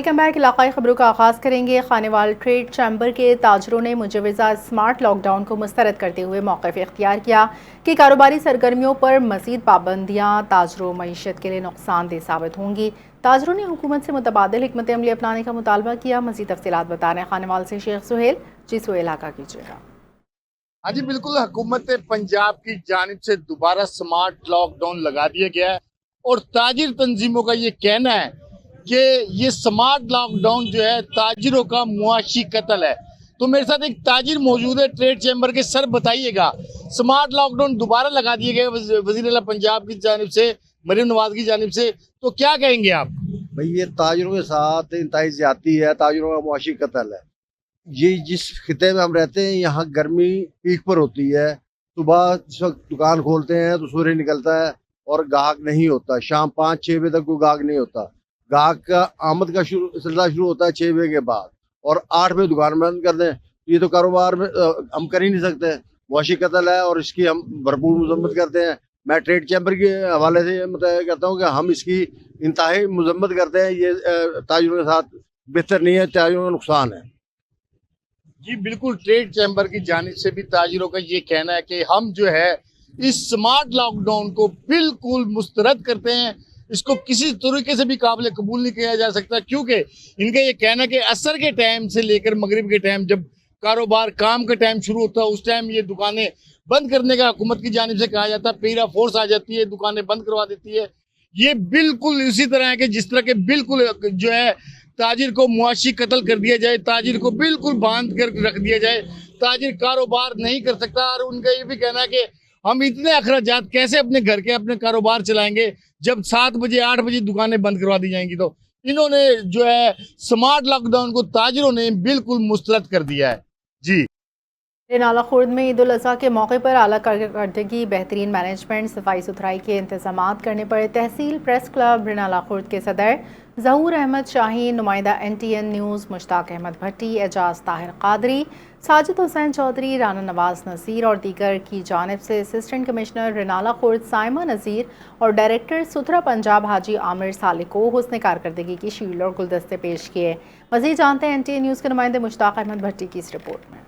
Welcome back. علاقائی خبروں کا آغاز کریں گے۔ خانیوال ٹریڈ چیمبر کے تاجروں نے مجوزہ اسمارٹ لاک ڈاؤن کو مسترد کرتے ہوئے موقف اختیار کیا کہ کاروباری سرگرمیوں پر مزید پابندیاں تاجروں معیشت کے لیے نقصان دہ ثابت ہوں گی۔ تاجروں نے حکومت سے متبادل حکمت عملی اپنانے کا مطالبہ کیا۔ مزید تفصیلات بتا رہے ہیں خانیوال سے شیخ سہیل۔ جی سہیل، آگاہ کیجیے گا۔ ہاں جی بالکل، حکومت پنجاب کی جانب سے دوبارہ سمارٹ لاک ڈاؤن لگا دیا گیا ہے اور تاجر تنظیموں کا یہ کہنا ہے کہ یہ سمارٹ لاک ڈاؤن جو ہے تاجروں کا معاشی قتل ہے۔ تو میرے ساتھ ایک تاجر موجود ہے ٹریڈ چیمبر کے۔ سر بتائیے گا، سمارٹ لاک ڈاؤن دوبارہ لگا دیے گئے وزیر اعلیٰ پنجاب کی جانب سے، مریم نواز کی جانب سے، تو کیا کہیں گے آپ؟ بھئی یہ تاجروں کے ساتھ انتہائی زیادتی ہے، تاجروں کا معاشی قتل ہے۔ یہ جس خطے میں ہم رہتے ہیں یہاں گرمی پیک پر ہوتی ہے، صبح جس وقت دکان کھولتے ہیں تو سورج نکلتا ہے اور گاہک نہیں ہوتا، شام 5-6 بجے تک کوئی گاہک نہیں ہوتا۔ گاہک کا آمد کا سلسلہ شروع ہوتا ہے 6 بجے کے بعد، اور 8 بجے دکان بند کر دیں تو یہ تو کاروبار میں ہم کر ہی نہیں سکتے۔ معاشی قتل ہے اور اس کی ہم بھرپور مذمت کرتے ہیں۔ میں ٹریڈ چیمبر کے حوالے سے متعین کرتا ہوں کہ ہم اس کی انتہائی مذمت کرتے ہیں۔ یہ تاجروں کے ساتھ بہتر نہیں ہے، تاجروں کا نقصان ہے۔ جی بالکل، ٹریڈ چیمبر کی جانب سے بھی تاجروں کا یہ کہنا ہے کہ ہم جو ہے اس سمارٹ لاک ڈاؤن کو بالکل مسترد کرتے ہیں۔ اس کو کسی طریقے سے بھی قابل قبول نہیں کیا جا سکتا، کیونکہ ان کا یہ کہنا ہے کہ عصر کے ٹائم سے لے کر مغرب کے ٹائم، جب کاروبار کام کا ٹائم شروع ہوتا ہے، اس ٹائم یہ دکانیں بند کرنے کا حکومت کی جانب سے کہا جاتا ہے، پیرا فورس آ جاتی ہے، دکانیں بند کروا دیتی ہے۔ یہ بالکل اسی طرح ہے کہ جس طرح کے بالکل جو ہے تاجر کو معاشی قتل کر دیا جائے، تاجر کو بالکل باندھ کر رکھ دیا جائے، تاجر کاروبار نہیں کر سکتا۔ اور ان کا یہ بھی کہنا ہے کہ ہم اتنے اخراجات کیسے اپنے گھر کے اپنے کاروبار چلائیں گے جب 7 بجے 8 بجے دکانیں بند کروا دی جائیں گی۔ تو انہوں نے جو ہے سمارٹ لاک ڈاؤن کو تاجروں نے بالکل مسترد کر دیا ہے۔ جی رینالہ خورد میں عید الاضحیٰ کے موقع پر اعلیٰ کارکردگی، بہترین مینجمنٹ، صفائی ستھرائی کے انتظامات کرنے پڑے۔ تحصیل پریس کلب رینالہ خورد کے صدر ظہور احمد شاہین، نمائندہ NTN نیوز مشتاق احمد بھٹی، اعجاز طاہر قادری، ساجد حسین چودھری، رانا نواز نذیر اور دیگر کی جانب سے اسسٹنٹ کمشنر رینالہ خورد سائمہ نذیر اور ڈائریکٹر ستھرا پنجاب حاجی عامر صالح کو حسن کارکردگی کی شیلڈ اور گلدستے پیش کیے۔ مزید جانتے ہیں NTN نیوز کے نمائندے مشتاق احمد بھٹی کی اس رپورٹ میں۔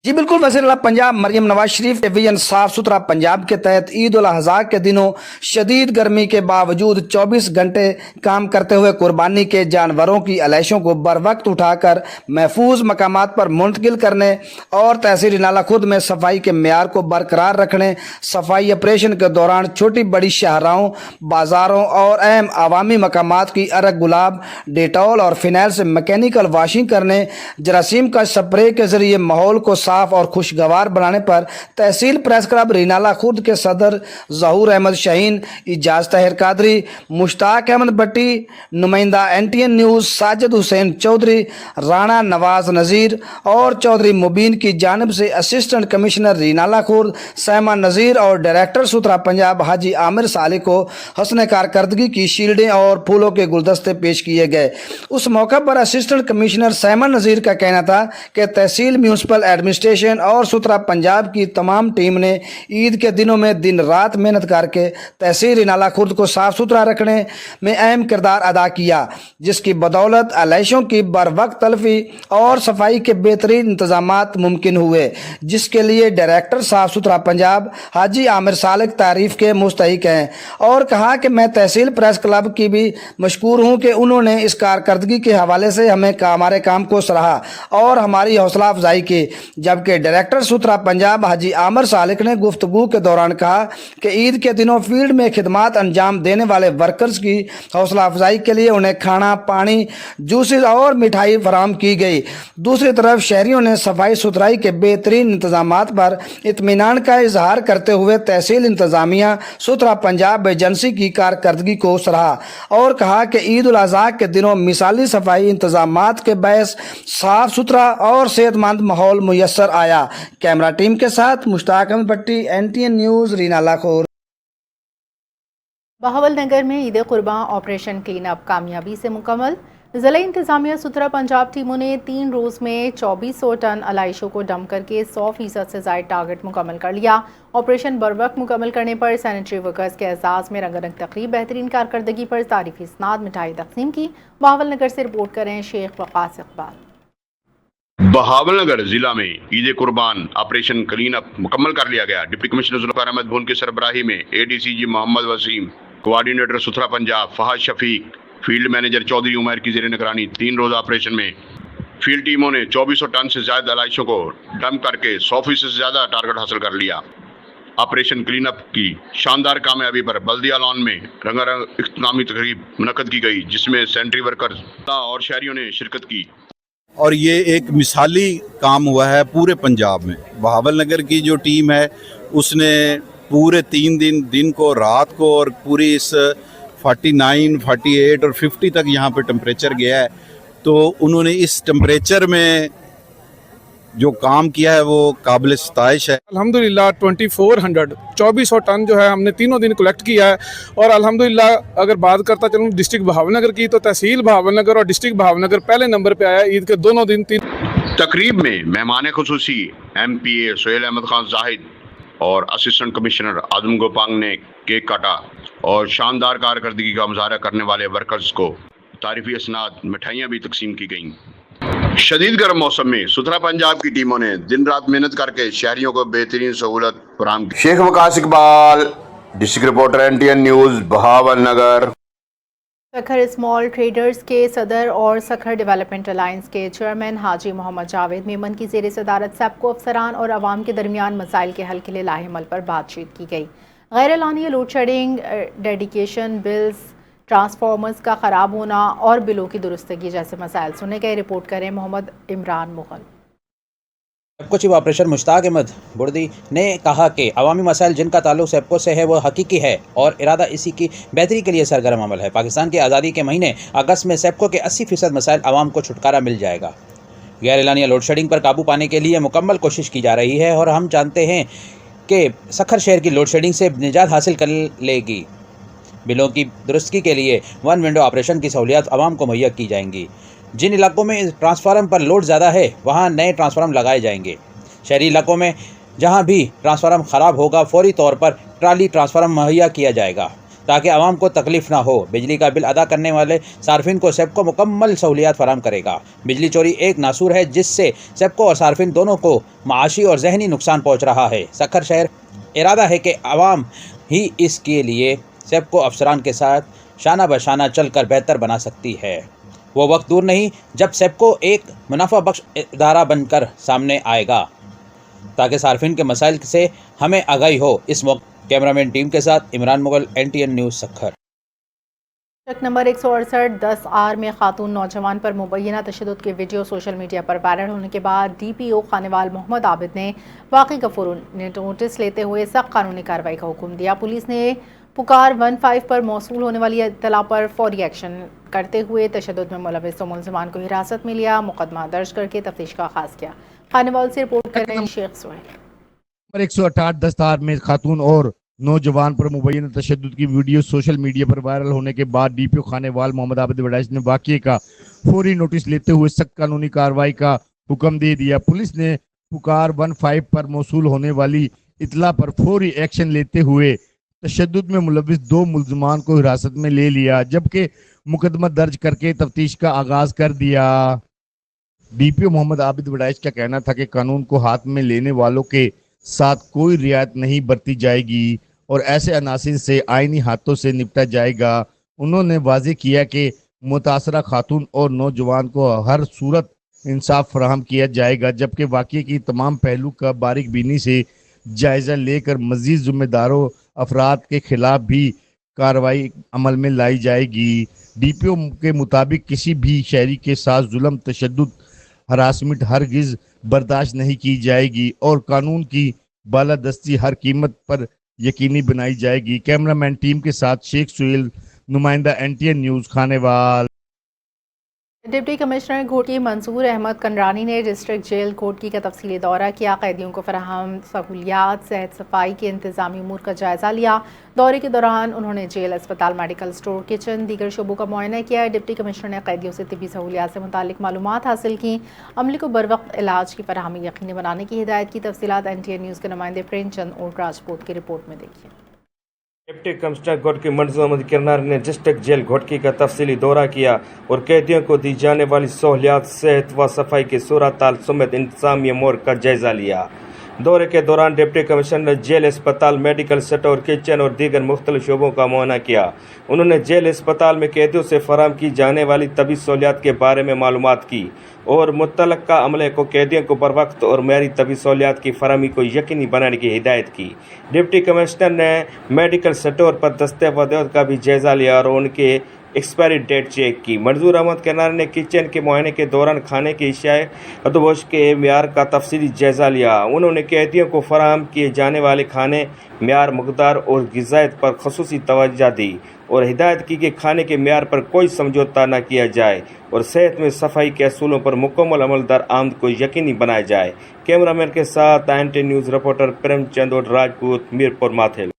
جی بالکل، وزیر اعلیٰ پنجاب مریم نواز شریف کے ویژن صاف ستھرا پنجاب کے تحت عید الاضحیٰ کے دنوں شدید گرمی کے باوجود 24 گھنٹے کام کرتے ہوئے قربانی کے جانوروں کی الیشوں کو بر وقت اٹھا کر محفوظ مقامات پر منتقل کرنے اور تحصیل رینالہ خورد میں صفائی کے معیار کو برقرار رکھنے، صفائی آپریشن کے دوران چھوٹی بڑی شاہراہوں، بازاروں اور اہم عوامی مقامات کی ارگ گلاب، ڈیٹول اور فینائل سے میکینیکل واشنگ کرنے، جراثیم کا سپرے کے ذریعے ماحول کو صاف اور خوشگوار بنانے پر تحصیل پریس کلب رینالہ خورد کے صدر ظہور احمد شاہین، اعجاز طاہر قادری، مشتاق احمد بھٹی، نمائندہ NTN نیوز ساجد حسین چودھری، رانا نواز نذیر اور چودھری مبین کی جانب سے اسسٹنٹ کمشنر رینالہ خورد سائمہ نذیر اور ڈائریکٹر ستھرا پنجاب حاجی عامر صالح کو حسن کارکردگی کی شیلڈیں اور پھولوں کے گلدستے پیش کیے گئے۔ اس موقع پر اسسٹنٹ کمشنر سائمہ نذیر کا کہنا تھا کہ تحصیل میونسپل ایڈمنسٹریشن اور ستھرا پنجاب کی تمام ٹیم نے عید کے دنوں میں دن رات محنت کر کے تحصیل رینالہ خورد کو صاف ستھرا رکھنے میں اہم کردار ادا کیا، جس کی بدولت الیشوں کی بر وقت تلفی اور صفائی کے بہترین انتظامات ممکن ہوئے، جس کے لیے ڈائریکٹر صاف ستھرا پنجاب حاجی عامر صالح تعریف کے مستحق ہیں، اور کہا کہ میں تحصیل پریس کلب کی بھی مشکور ہوں کہ انہوں نے اس کارکردگی کے حوالے سے ہمارے کام کو سراہا اور ہماری حوصلہ افزائی کی۔ جبکہ ڈائریکٹر ستھرا پنجاب حاجی عامر صالح نے گفتگو کے دوران کہا کہ عید کے دنوں فیلڈ میں خدمات انجام دینے والے ورکرز کی حوصلہ افزائی کے لیے انہیں کھانا، پانی، جوسز اور مٹھائی فراہم کی گئی۔ دوسری طرف شہریوں نے صفائی ستھرائی کے بہترین انتظامات پر اطمینان کا اظہار کرتے ہوئے تحصیل انتظامیہ ستھرا پنجاب ایجنسی کی کارکردگی کو سراہا اور کہا کہ عید الاضحیٰ کے دنوں مثالی صفائی انتظامات کے باعث صاف ستھرا اور صحت مند ماحول میسر آیا۔ کیمرہ ٹیم کے ساتھ مشتاق احمد بھٹی، NTN نیوز رینالہ خورد۔ बहावल नगर में ईद कुर्बान ऑपरेशन क्लीन अप कामयाबी से मुकम्मल। ज़िला इंतजामिया सुथरा पंजाब टीमों ने 3 रोज़ में 2400 टन अलाइशों को डंप करके 100% से ज़ायद टारगेट मुकम्मल कर लिया। ऑपरेशन बरवक्त मुकम्मल करने पर सैनिटरी वर्कर्स के एजाज़ में रंगारंग तकरीब, बेहतरीन कारकर्दगी पर तारीफ़ी इसनाद मिठाई तकसीम की। बहावल नगर से रिपोर्ट करें शेख वकास इकबाल। बहावलनगर जिला में ईद कुर्बान ऑपरेशन क्लीन अप मुकम्मल कर लिया गया। डिप्टी कमिश्नर जुल्फिकार अहमद भुन की सरबराही में एडीसीजी मोहम्मद वसीम, कोऑर्डिनेटर सुथरा पंजाब फहद शफीक, फील्ड मैनेजर चौधरी उमर की ज़ेर निगरानी 3 रोज़ा ऑपरेशन में फील्ड टीमों ने 2400 टन से ज़्यादा अलाइशों को डंप करके 100% से ज़्यादा टारगेट हासिल कर लिया। ऑपरेशन क्लीन अप की शानदार कामयाबी पर बल्दिया लॉन में रंगारंग इख्तितामी तकरीब मुनक्कद की गई, जिसमें सैनिटरी वर्कर्स और शहरियों ने शिरकत की। और ये एक मिसाली काम हुआ है पूरे पंजाब में। बहावल नगर की जो टीम है उसने पूरे 3 दिन को रात को और पूरी इस 49, 48 और 50 तक यहाँ पे टेम्परेचर गया है, तो उन्होंने इस टेम्परेचर में जो काम किया है वो काबिल सताइश है। अल्हम्दुलिल्लाह 2400 टन जो है हमने तीनों दिन कलेक्ट किया है। और अल्हम्दुलिल्लाह अगर बात करता चलूँ डिस्ट्रिक्ट बहावलनगर की, तो तहसील बहावलनगर और डिस्ट्रिक्ट बहावलनगर पहले नंबर पे आया ईद के दोनों दिन। तकरीब में मेहमान खुसूसी MPA सोहेल अहमद खान जाहिद और असिस्टेंट कमिश्नर आदम गोपांग ने केक काटा और शानदार कारकर्दगी का मुजाहरा करने वाले वर्कर्स को तारीफी असनाद मिठाइयाँ भी तकसीम की गईं। शदीद गर्म मौसम में सुथरा पंजाब की टीमों ने दिन रात मेहनत करके शहरियों को बेहतरीन सहूलत फराहम की। Sheikh Waqas Iqbal, district reporter NTN news, Bahawalnagar. Sukkur small traders के सदर और सखर डेवलपमेंट अलायंस के चेयरमैन हाजी मोहम्मद जावेद मेमन की ज़ेर सदारत सेप्को अफसरान और अवाम के दरमियान मसाइल के हल के लिए लाहेमल पर बातचीत की गई। गैर एलानिया load shedding, detection bills, transformers का ख़राब होना और बिलों की दुरुस्तगी जैसे मसाइल सुने गए। रिपोर्ट करें मोहम्मद इमरान मुगल। सेप्को चीफ ऑपरेशन मुश्ताक अहमद बुर्दी ने कहा कि अवामी मसाइल जिनका ताल्लुक सेप्को से है वो हकीकी है और इरादा इसी की बेहतरी के लिए सरगर्म अमल है। पाकिस्तान की आज़ादी के महीने अगस्त में सेप्को के 80% मसाइल अवाम को छुटकारा मिल जाएगा। गैर एलानिया लोड शेडिंग पर काबू पाने के लिए मुकम्मल कोशिश की जा रही है और हम जानते हैं कि सखर शहर की लोड शेडिंग से निजात हासिल कर लेगी। बिलों की दुरुस्तगी के लिए 1 विंडो ऑपरेशन की सहूलियत आवाम को मुहैया की जाएंगी। जिन इलाकों में ट्रांसफार्मर पर लोड ज़्यादा है वहाँ नए ट्रांसफार्मर लगाए जाएंगे। शहरी इलाकों में जहाँ भी ट्रांसफार्मर ख़राब होगा फौरी तौर पर ट्राली ट्रांसफार्मर मुहैया किया जाएगा ताकि आवाम को तकलीफ़ ना हो। बिजली का बिल अदा करने वाले सार्फिन को सेप्को मुकम्मल सहूलियत फराहम करेगा। बिजली चोरी एक नासूर है जिससे सेप्को और सार्फिन दोनों को माशी और जहनी नुकसान पहुँच रहा है। सखर शहर इरादा है कि आवाम ही इसके लिए सेप्को अफसरान के साथ शाना बशाना चल कर बेहतर बना सकती है। वो वक्त दूर नहीं जब सेप्को एक मुनाफा बख्श इदारा बनकर सामने आएगा ताकि सार्फिन के मसाइल से हमें आगाही हो। इस मौके कैमरामैन टीम के साथ Imran Mughal, NTN news Sukkur. Truck number 168 10R में खातून नौजवान पर मुबैना तशद्दुद के वीडियो सोशल मीडिया पर वायरल होने के बाद DPO खानेवाल मोहम्मद आबिद ने वाक़ई का फ़ौरन नोटिस लेते हुए सख्त कानूनी कार्रवाई का हुक्म दिया। पुलिस ने पुकार 15 पर मौसूल होने वाली इत्तला पर फौरी एक्शन करते हुए तशद्दुद में मुलविस तो मुलज़मान को हिरासत में लिया, मुकदमा दर्ज करके तफ्तीश का आगाज़ किया। खानेवाल से रिपोर्ट कर रहे हैं शेख सोहेल। नंबर 168 10R में खातून और नौजवान पर मुबैना तशद्दुद की वीडियो सोशल मीडिया पर वायरल होने के बाद DPO खानेवाल मोहम्मद आबिद वडाइश ने वाक़ये का फौरी नोटिस लेते हुए सख्त कानूनी कार्रवाई का हुक्म दे दिया। पुलिस ने पुकार 15 पर मौसूल होने वाली इत्तला पर फौरी एक्शन लेते हुए तशद्दुद में मुलविस 2 मुलज़मान को हिरासत में ले लिया, जबकि मुकदमा दर्ज करके तफ्तीश का आगाज कर दिया। DPO मोहम्मद आबिद वडाइश का कहना था कि कानून को हाथ में लेने वालों के साथ कोई रियायत नहीं बरती जाएगी और ऐसे अनासिर से आईनी हाथों से निपटा जाएगा। उन्होंने वाज़ेह किया कि मुतासरा खातून और नौजवान को हर सूरत इंसाफ फराहम किया जाएगा, जबकि वाक़ये की तमाम पहलू का बारीक बीनी से जायज़ा लेकर मज़ीद ज़िम्मेदारों अफराद के खिलाफ भी कार्रवाई अमल में लाई जाएगी। DPO के मुताबिक किसी भी शहरी के साथ जुल्म, तशद्दुद, हरासमेंट हरगिज़ बर्दाश्त नहीं की जाएगी और कानून की बालादस्ती हर कीमत पर यकीनी बनाई जाएगी। कैमरामैन टीम के साथ शेख सोहेल, नुमाइंदा NTN news Khanewal. Deputy commissioner घोटी मंसूर अहमद कंडरानी ने डिस्ट्रिक्ट जेल घोटी का तफसीली दौरा किया। कैदियों को फराहम सहूलियात, सेहत सफाई के इंतजामी उमूर का जायजा लिया। दौरे के दौरान उन्होंने जेल, अस्पताल, मेडिकल स्टोर, किचन, दीगर शोबों का मुआयना किया। डिप्टी कमिश्नर ने कैदियों से तिब्बी सहूलियात से मुतालिक मालूमात हासिल की। अमले को बर वक्त इलाज की फराहमी यकीनी बनाने की हिदायत की। तफसीलात NTN न्यूज़ के नुमाइंदे प्रेमचंद और राजपूत की रिपोर्ट में देखिए। डिप्टी कमिश्नर घोटकी मंसूर अहमद किरनारी ने डिस्ट्रिक्ट जेल घोटकी का तफसीली दौरा किया और कैदियों को दी जाने वाली सहूलियात, सेहत व सफाई की सूरत हाल समेत इंतजामी अमूर का जायजा लिया। दौरे के दौरान डिप्टी कमिश्नर ने जेल, अस्पताल, मेडिकल स्टोर, किचन और दीगर मुख्तलिफ शोबों का मुआयना किया। उन्होंने जेल, अस्पताल में कैदियों से फराहम की जाने वाली तबी सहूलियात के बारे में मालूमात की और मुतल्लका अमले को कैदियों को बर वक्त और मेरी तबी सहूलियात की फराहमी को यकीनी बनाने की हिदायत की। डिप्टी कमिश्नर ने मेडिकल स्टोर पर दस्तयावत का भी जायजा लिया और उनके एक्सपायरी डेट चेक की। मंसूर अहमद किरनारी ने किचन के मुआयने के दौरान खाने के अशियाए अदबोश के म्यार का तफसीली जायजा लिया। उन्होंने कैदियों को फराहम किए जाने वाले खाने, म्यार, मकदार और ग़िज़ायत पर ख़ुसूसी तवज्जो दी और हिदायत की कि खाने के म्यार पर कोई समझौता न किया जाए और सेहत में सफाई के असूलों पर मुकम्मल अमल दर आमद को यकीनी बनाया जाए। कैमरामैन के साथ NTN न्यूज़ रिपोर्टर प्रेमचंद और राजपूत, मीरपुर माथेल।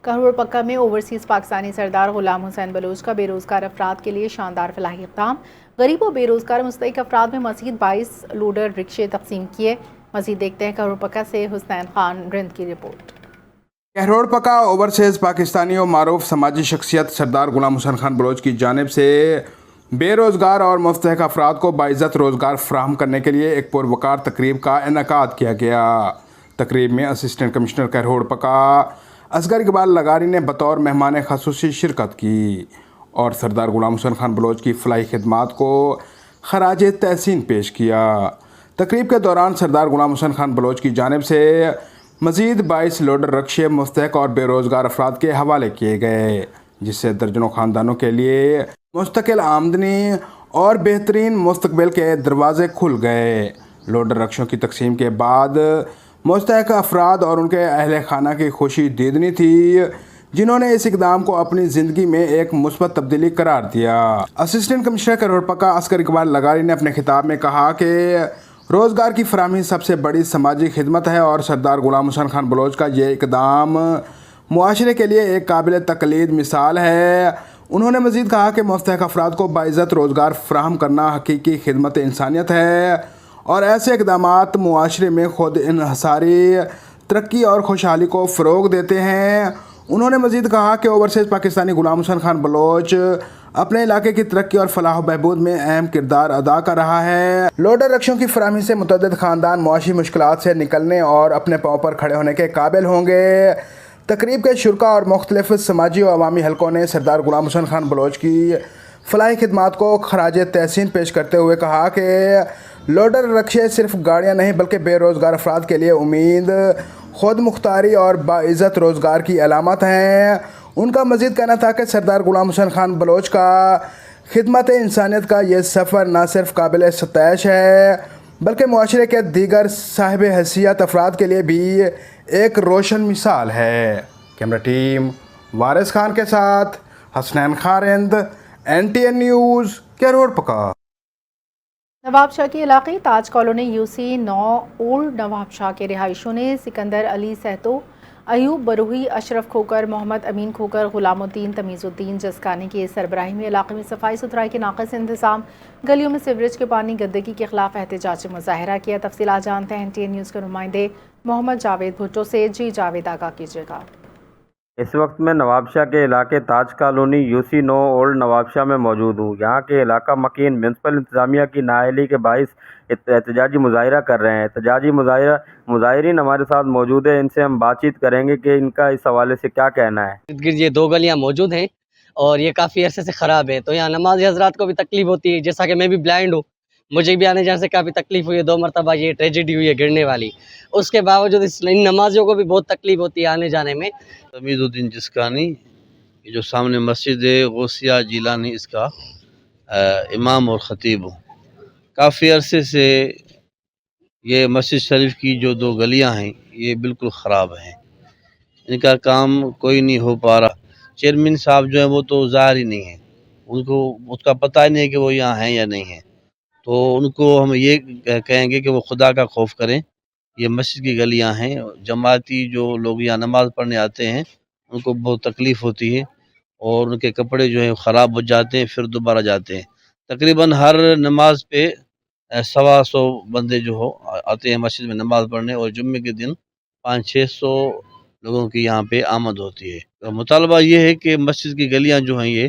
कहरुड़ पक्का में ओवरसीज़ पाकिस्तानी सरदार गुलाम हुसैन बलोच का बेरोज़गार अफराद के लिए शानदार फलाही इक़दाम। गरीब और बेरोज़गार मुस्तहिक अफराद में मज़ीद 22 लोडर रिक्शे तकसीम किए। मज़ीद देखते हैं कहरुड़ पक्का से हुसैन खान रिंद की रिपोर्ट। कहरोड़ पका ओवरसीज़ पाकिस्तानी और मारूफ समाजी शख्सियत सरदार गुलाम हुसैन खान बलोच की जानिब से बेरोज़गार और मुस्तहिक अफराद को बाइज़्ज़त रोज़गार फराहम करने के लिए एक पुरवकार तकरीब का इनेकाद किया गया। तकरीब में असिस्टेंट कमिश्नर कहरोड़ पका असगर इकबाल लगारी ने बतौर मेहमान ख़ुसूसी शिरकत की और सरदार गुलाम हुसैन खान बलोच की फलाही खिदमात को खराज तहसीन पेश किया। तकरीब के दौरान सरदार गुलाम हुसैन खान बलोच की जानिब से मज़ीद 22 लोडर रक्शे मुस्तहिक और बेरोज़गार अफराद के हवाले किए गए, जिससे दर्जनों ख़ानदानों के लिए मुस्तकिल आमदनी और बेहतरीन मुस्तकबिल के दरवाज़े खुल गए। लोडर रक्शों की तकसीम के बाद मुस्तहिक अफराद और उनके अहल खाना की खुशी दीदनी थी, जिन्होंने इस इक़दाम को अपनी ज़िंदगी में एक मुस्बत तब्दीली करार दिया। असिस्टेंट कमिश्नर कहरोड़ पका असगर इकबाल लगारी ने अपने खिताब में कहा कि रोज़गार की फराहमी सबसे बड़ी समाजी खिदमत है और सरदार गुलाम हुसैन खान बलोच का ये इक़दाम मुआशरे के लिए एक काबिल तक़लीद मिसाल है। उन्होंने मज़ीद कहा कि मुस्तहिक अफराद को बाइज़्ज़त रोज़गार फराहम करना हकीकी खिदमत इंसानियत है और ऐसे इक़दामात मुआशरे में खुद इन्हसारी तरक्की और खुशहाली को फ़रोग़ देते हैं। उन्होंने मज़ीद कहा कि ओवरसीज़ पाकिस्तानी गुलाम हुसैन खान बलोच अपने इलाके की तरक्की और फलाह बहबूद में अहम किरदार अदा कर रहा है। लोडर रक्शों की फराहमी से मुतअद्दिद ख़ानदान मुआशी मुश्किलात से निकलने और अपने पाँव पर खड़े होने के काबिल होंगे। तकरीब के शुरका और मुख्तलिफ समाजी और अवामी हलकों ने सरदार गुलाम हुसैन खान बलोच की फलाही खिदमात को खराज तहसीन पेश करते हुए कहा कि लोडर रक्शे सिर्फ गाड़ियाँ नहीं बल्कि बेरोज़गार अफराद के लिए उम्मीद, खुद मुख्तारी और बाइज़्ज़त रोज़गार की अलामत हैं। उनका मज़ीद कहना था कि सरदार गुलाम हुसैन खान बलोच का खिदमत इंसानियत का ये सफ़र न सिर्फ काबिल सतैश है बल्कि मुआशरे के दीगर साहिब हैसियत अफराद के लिए भी एक रोशन मिसाल है। कैमरा टीम वारिस खान के साथ हसनैन खारिंद, NTN न्यूज़, कहरोड़ पका। नवाबशाह के इलाके ताज कॉलोनी UC9 ओल्ड नवाबशाह के रिहायशों ने सिकंदर अली सहतो, अयूब बरूही, अशरफ खोकर, मोहम्मद अमीन खोकर, गुलामुद्दीन तमीज़ुद्दीन जसकानी की सरबराही में इलाके में सफाई सुथराई के नाक़िस इंतज़ाम, गलियों में सीवरेज के पानी गंदगी के खिलाफ एहतजाजी मुज़ाहरा किया। तफसीलात जानते हैं NTN न्यूज़ के नुमाइंदे मोहम्मद जावेद भुट्टो से। जी जावेद, आगाह कीजिएगा। इस वक्त मैं नवाबशाह के इलाके ताज कॉलोनी UC9 ओल्ड नवाबशाह में मौजूद हूँ। यहाँ के इलाका मकीन म्यूनसिपल इंतज़ामिया की नाअहली के बाइस एहतजाजी मुज़ाहरा कर रहे हैं। एहतजाजी मुज़ाहिरीन हमारे साथ मौजूद है, इनसे हम बातचीत करेंगे कि इनका इस हवाले से क्या कहना है। इर्द गिर्द ये 2 गलियाँ मौजूद हैं और ये काफ़ी अरसे से ख़राब है, तो यहाँ नमाज़ी हज़रात को भी तकलीफ़ होती है। जैसा कि मैं भी ब्लाइंड हूँ, मुझे भी आने जाने से काफ़ी तकलीफ़ हुई है। 2 मरतबा ये ट्रेजेडी हुई है गिरने वाली, उसके बावजूद इन नमाजियों को भी बहुत तकलीफ़ होती है आने जाने में। तमीज़ुद्दीन जसकानी, ये जो सामने मस्जिद है गौसिया जिलानी, इसका इमाम और ख़तीब हूँ। काफ़ी अरसे से ये मस्जिद शरीफ की जो 2 गलियाँ हैं ये बिल्कुल ख़राब हैं, इनका काम कोई नहीं हो पा रहा। चेयरमैन साहब जो है वो तो ज़ाहिर ही नहीं है, ان کو اس کا پتہ ہی نہیں ہے کہ وہ یہاں ہیں یا نہیں ہیں. تو ان کو ہم یہ کہیں گے کہ وہ خدا کا خوف کریں. یہ مسجد کی گلیاں ہیں، جماعتی جو لوگ یہاں نماز پڑھنے آتے ہیں ان کو بہت تکلیف ہوتی ہے اور ان کے کپڑے جو ہیں خراب ہو جاتے ہیں، پھر دوبارہ جاتے ہیں. تقریباً ہر نماز پہ 100 بندے جو ہو آتے ہیں مسجد میں نماز پڑھنے، اور جمعے کے دن 500-600 لوگوں کی یہاں پہ آمد ہوتی ہے. تو مطالبہ یہ ہے کہ مسجد کی گلیاں جو ہیں یہ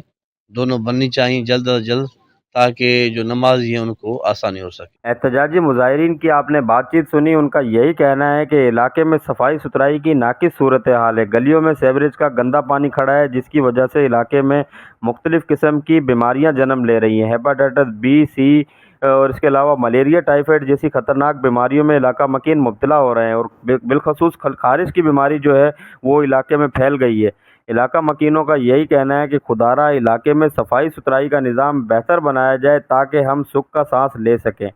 دونوں بننی چاہیے جلد از جلد، تاکہ جو نمازی ہیں ان کو آسانی ہو سکے. احتجاجی مظاہرین کی آپ نے بات چیت سنی. ان کا یہی کہنا ہے کہ علاقے میں صفائی ستھرائی کی ناقص صورتحال ہے. گلیوں میں سیوریج کا گندا پانی کھڑا ہے، جس کی وجہ سے علاقے میں مختلف قسم کی بیماریاں جنم لے رہی ہیں. ہیپاٹائٹس بی، سی اور اس کے علاوہ ملیریا، ٹائیفائڈ جیسی خطرناک بیماریوں میں علاقہ مکین مبتلا ہو رہے ہیں، اور بالخصوص خارش کی بیماری جو ہے وہ علاقے میں پھیل گئی ہے. علاقہ مکینوں کا یہی کہنا ہے کہ خدارہ علاقے میں صفائی ستھرائی کا نظام بہتر بنایا جائے تاکہ ہم سکھ کا سانس لے سکیں.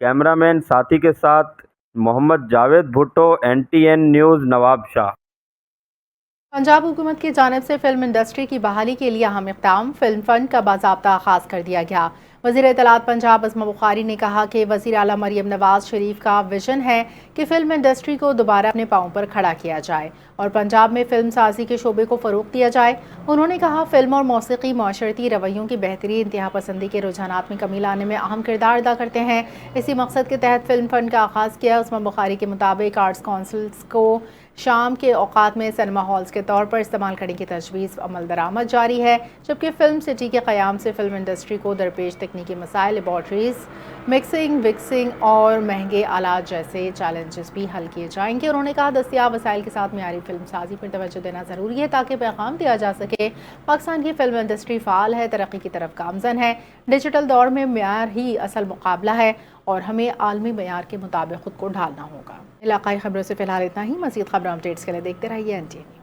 کیمرہ مین ساتھی کے ساتھ محمد جاوید بھٹو، NTN نیوز، نواب شاہ. پنجاب حکومت کی جانب سے فلم انڈسٹری کی بحالی کے لیے اہم اقدام، فلم فنڈ کا باضابطہ آغاز کر دیا گیا. وزیر اطلاعات پنجاب عصمت بخاری نے کہا کہ وزیر اعلیٰ مریم نواز شریف کا ویژن ہے کہ فلم انڈسٹری کو دوبارہ اپنے پاؤں پر کھڑا کیا جائے اور پنجاب میں فلم سازی کے شعبے کو فروغ دیا جائے. انہوں نے کہا فلم اور موسیقی معاشرتی رویوں کی بہتری، انتہا پسندی کے رجحانات میں کمی لانے میں اہم کردار ادا کرتے ہیں. اسی مقصد کے تحت فلم فنڈ کا آغاز کیا. عصمت بخاری کے مطابق آرٹس کونسلز کو شام کے اوقات میں سنیما ہالز کے طور پر استعمال کرنے کی تجویز عمل درآمد جاری ہے، جبکہ فلم سٹی کے قیام سے فلم انڈسٹری کو درپیش تکنیکی مسائل، لیبارٹریز، مکسنگ، وکسنگ اور مہنگے آلات جیسے چیلنجز بھی حل کیے جائیں گے. انہوں نے کہا دستیاب وسائل کے ساتھ معیاری فلم سازی پر توجہ دینا ضروری ہے تاکہ پیغام دیا جا سکے پاکستان کی فلم انڈسٹری فعال ہے، ترقی کی طرف گامزن ہے. ڈیجیٹل دور میں معیار ہی اصل مقابلہ ہے اور ہمیں عالمی معیار کے مطابق خود کو ڈھالنا ہوگا. علاقائی خبروں سے فی الحال اتنا ہی. مزید خبروں اپڈیٹس کے لیے دیکھتے رہیے NTN.